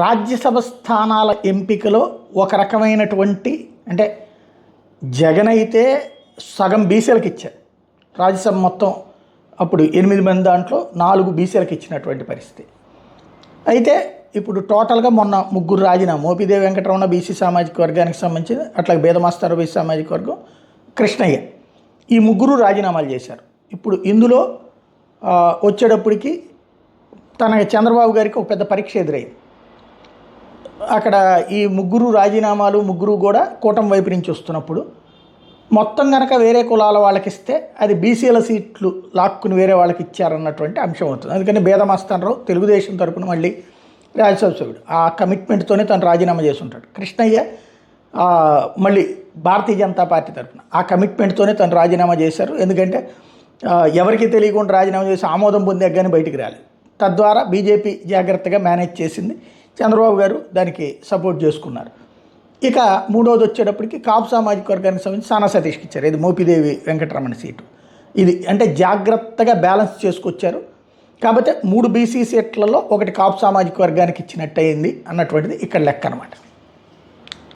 రాజ్యసభ స్థానాల ఎంపికలో ఒక రకమైనటువంటి అంటే జగన్ అయితే సగం బీసీలకు ఇచ్చారు. రాజ్యసభ మొత్తం అప్పుడు 8 మంది దాంట్లో 4 బీసీలకు ఇచ్చినటువంటి పరిస్థితి. అయితే ఇప్పుడు టోటల్గా మొన్న 3 రాజీనామా, మోపిదేవి వెంకటరమణ బీసీ సామాజిక వర్గానికి సంబంధించింది, అట్లాగే బేదమాస్తారు బీసీ సామాజిక వర్గం, కృష్ణయ్య, ఈ 3 రాజీనామాలు చేశారు. ఇప్పుడు ఇందులో వచ్చేటప్పటికి చంద్రబాబు గారికి ఒక పెద్ద పరీక్ష ఎదురైంది. అక్కడ ఈ 3 రాజీనామాలు 3 కూడా కూటమి వైపు నుంచి వస్తున్నప్పుడు మొత్తం కనుక వేరే కులాల వాళ్ళకి ఇస్తే అది బీసీల సీట్లు లాక్కుని వేరే వాళ్ళకి ఇచ్చారన్నటువంటి అంశం అవుతుంది. అందుకని బేదమస్తానరావు తెలుగుదేశం తరపున మళ్ళీ రాజ్యసభ సభ్యుడు ఆ కమిట్మెంట్తోనే తను రాజీనామా చేసి ఉంటాడు. కృష్ణయ్య మళ్ళీ భారతీయ జనతా పార్టీ తరపున ఆ కమిట్మెంట్తోనే తను రాజీనామా చేశారు. ఎందుకంటే ఎవరికి తెలియకుండా రాజీనామా చేసి ఆమోదం పొందాక కానీ బయటికి రాలేదు. తద్వారా బీజేపీ జాగ్రత్తగా మేనేజ్ చేసింది, చంద్రబాబు గారు దానికి సపోర్ట్ చేసుకున్నారు. ఇక మూడోది వచ్చేటప్పటికి కాపు సామాజిక వర్గానికి సంబంధించి సానా సతీష్కి ఇచ్చారు. ఇది మోపిదేవి వెంకటరమణ సీటు. ఇది అంటే జాగ్రత్తగా బ్యాలెన్స్ చేసుకొచ్చారు. కాకపోతే 3 బీసీ సీట్లలో ఒకటి కాపు సామాజిక వర్గానికి ఇచ్చినట్టు అయింది అన్నటువంటిది ఇక్కడ లెక్క అనమాట.